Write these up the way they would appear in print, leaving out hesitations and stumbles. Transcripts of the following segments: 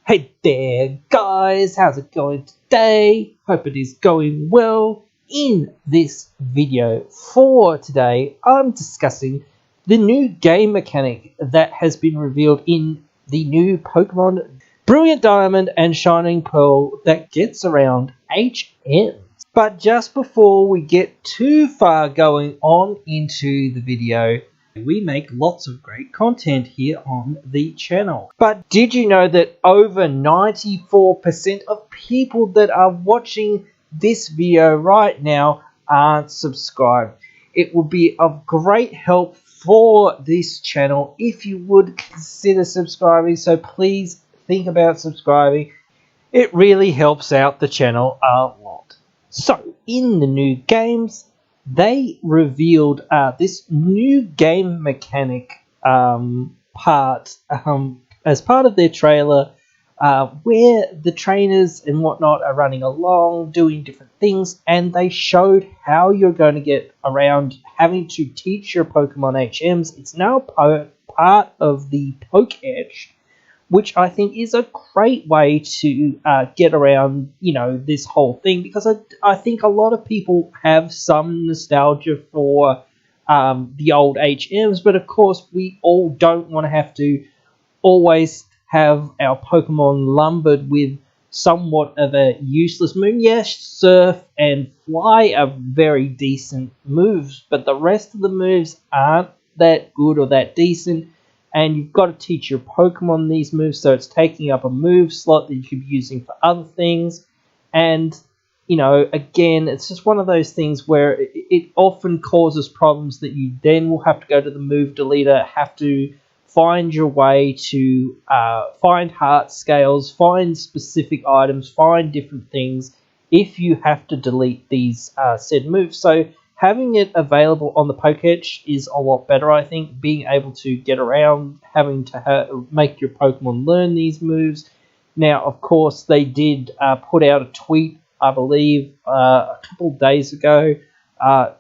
Hey there guys, how's it going today? Hope it is going well. In this video for today, I'm discussing the new game mechanic that has been revealed in the new Pokemon Brilliant Diamond and Shining Pearl that gets around HMs. But just before we get too far going on into the video, we make lots of great content here on the channel. But did you know that over 94% of people that are watching this video right now aren't subscribed? It would be of great help for this channel if you would consider subscribing, so please think about subscribing. It really helps out the channel a lot. So, in the new games, they revealed this new game mechanic part as part of their trailer, where the trainers and whatnot are running along, doing different things, and they showed how you're going to get around having to teach your Pokemon HMs. It's now part of the Pokétch, which I think is a great way to get around, this whole thing, because I think a lot of people have some nostalgia for the old HMs, but of course we all don't want to have to always have our Pokemon lumbered with somewhat of a useless move. Yes, Surf and Fly are very decent moves, but the rest of the moves aren't that good or that decent. And you've got to teach your Pokemon these moves, so it's taking up a move slot that you could be using for other things. And, again, it's just one of those things where it often causes problems that you then will have to go to the move deleter, have to find your way to find heart scales, find specific items, find different things if you have to delete these said moves. So having it available on the Pokétch is a lot better, I think. Being able to get around, having to make your Pokemon learn these moves. Now, of course, they did put out a tweet, I believe, a couple of days ago,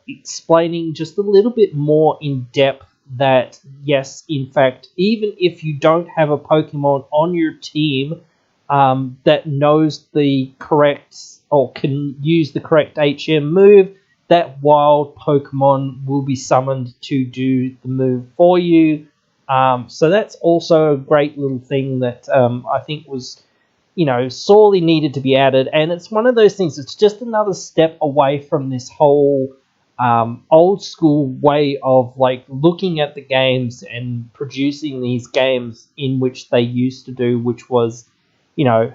explaining just a little bit more in depth that, yes, in fact, even if you don't have a Pokemon on your team that knows the correct or can use the correct HM move, that wild Pokemon will be summoned to do the move for you. So that's also a great little thing that I think was, sorely needed to be added. And it's one of those things, it's just another step away from this whole old school way of looking at the games and producing these games in which they used to do, which was,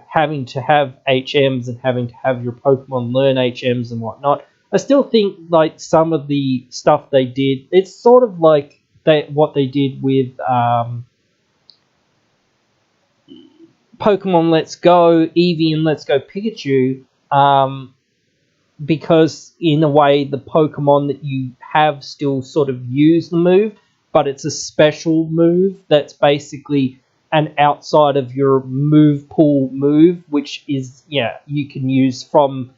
having to have HMs and having to have your Pokemon learn HMs and whatnot. I still think some of the stuff they did, it's sort of like what they did with Pokemon Let's Go, Eevee and Let's Go Pikachu, because in a way the Pokemon that you have still sort of use the move, but it's a special move that's basically an outside of your move pool move, which is, you can use from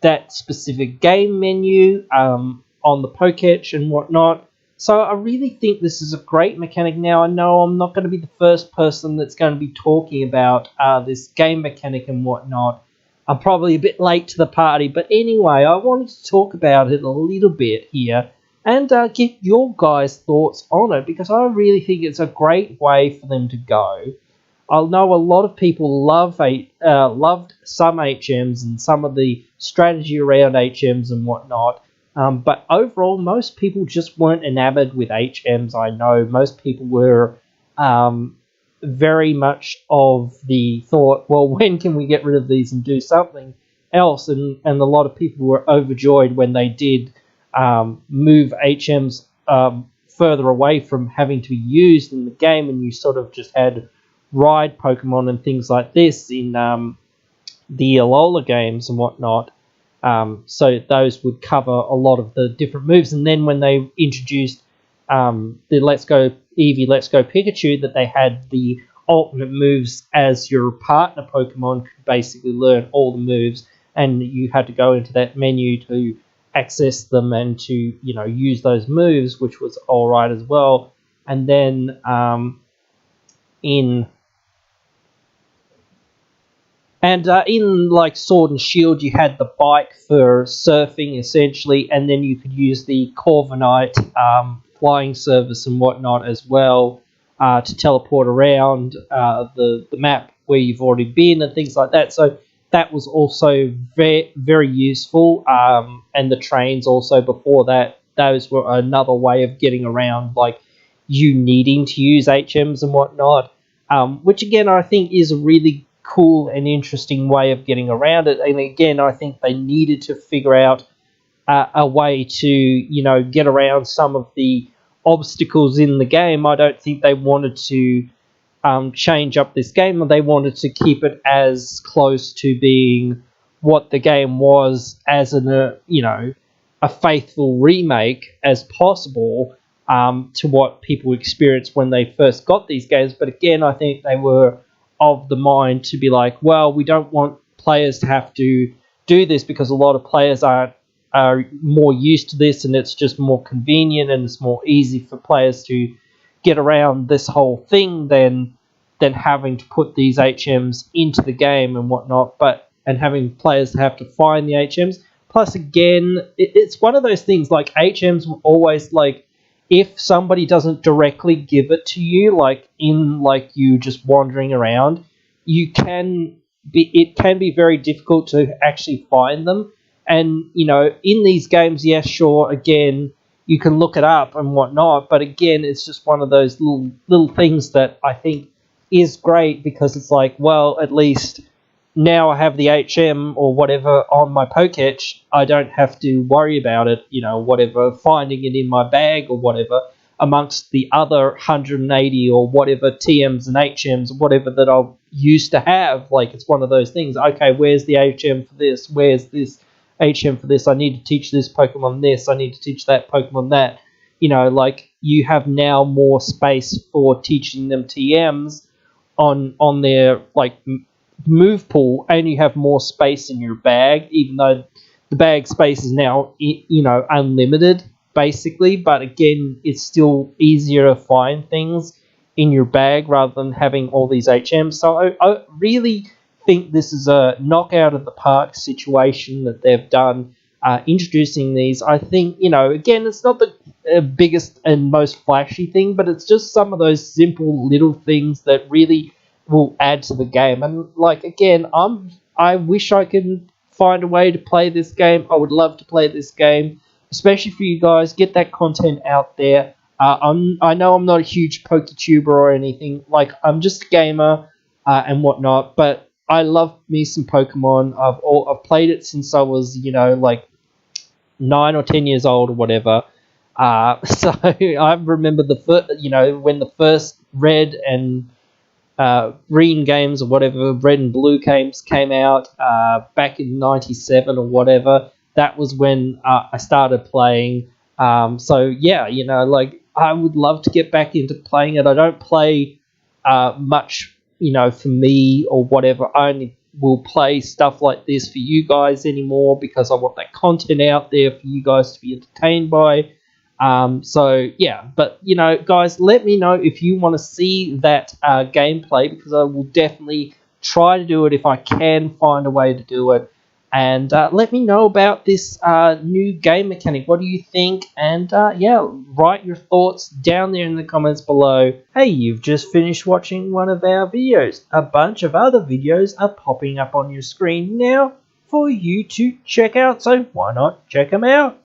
that specific game menu on the Pokétch and whatnot. So I really think this is a great mechanic. Now, I know I'm not going to be the first person that's going to be talking about this game mechanic and whatnot. I'm probably a bit late to the party, but anyway, I wanted to talk about it a little bit here and get your guys' thoughts on it, because I really think it's a great way for them to go. I know a lot of people loved some HMs and some of the strategy around HMs and whatnot, but overall, most people just weren't enamored with HMs. I know most people were very much of the thought, well, when can we get rid of these and do something else? And a lot of people were overjoyed when they did move HMs further away from having to be used in the game, and you sort of just had ride Pokemon and things like this in the Alola games and whatnot. So those would cover a lot of the different moves. And then when they introduced the Let's Go Eevee, Let's Go Pikachu, that they had the alternate moves as your partner Pokemon could basically learn all the moves, and you had to go into that menu to access them and to, use those moves, which was all right as well. And then in And in like Sword and Shield, you had the bike for surfing essentially, and then you could use the Corviknight flying service and whatnot as well to teleport around the map where you've already been and things like that. So that was also very, very useful. And the trains also before that, those were another way of getting around, like you needing to use HMs and whatnot, which again I think is a really cool and interesting way of getting around it. And again, I think they needed to figure out a way to, you know, get around some of the obstacles in the game. I don't think they wanted to change up this game. They wanted to keep it as close to being what the game was as a faithful remake as possible to what people experienced when they first got these games. But again, I think they were of the mind to be like, well, we don't want players to have to do this because a lot of players are more used to this, and it's just more convenient and it's more easy for players to get around this whole thing than having to put these HMs into the game and whatnot, and having players have to find the HMs. Plus, again, it's one of those things, like HMs were always like, if somebody doesn't directly give it to you, like in like you just wandering around, it can be very difficult to actually find them. And, you know, in these games, yes, sure, again, you can look it up and whatnot, but again, it's just one of those little things that I think is great, because it's like, well, at least now I have the HM or whatever on my Poketch, I don't have to worry about it, you know, whatever, finding it in my bag or whatever, amongst the other 180 or whatever TMs and HMs, whatever that I used to have. Like, it's one of those things, okay, where's the HM for this? Where's this HM for this? I need to teach this Pokemon this. I need to teach that Pokemon that. You know, like, you have now more space for teaching them TMs on their, like, move pool, and you have more space in your bag, even though the bag space is now, you know, unlimited basically, but again, it's still easier to find things in your bag rather than having all these HMs. So I really think this is a knockout of the park situation that they've done, introducing these. I think, you know, again, it's not the biggest and most flashy thing, but it's just some of those simple little things that really will add to the game. And like, again, I wish I could find a way to play this game. I would love to play this game, especially for you guys. Get that content out there. I know I'm not a huge PokeTuber or anything. Like, I'm just a gamer and whatnot, but I love me some Pokemon. I've played it since I was, you know, like 9 or 10 years old or whatever. So I remember when the first Red and Green games or whatever, Red and Blue games came out back in 97 or whatever. That was when I started playing. So yeah, you know, like, I would love to get back into playing it. I don't play much, you know, for me or whatever. I only will play stuff like this for you guys anymore because I want that content out there for you guys to be entertained by. So yeah, but you know, guys, let me know if you want to see that gameplay, because I will definitely try to do it if I can find a way to do it. And let me know about this new game mechanic. What do you think? And yeah, write your thoughts down there in the comments below. Hey, you've just finished watching one of our videos. A bunch of other videos are popping up on your screen now for you to check out, so why not check them out?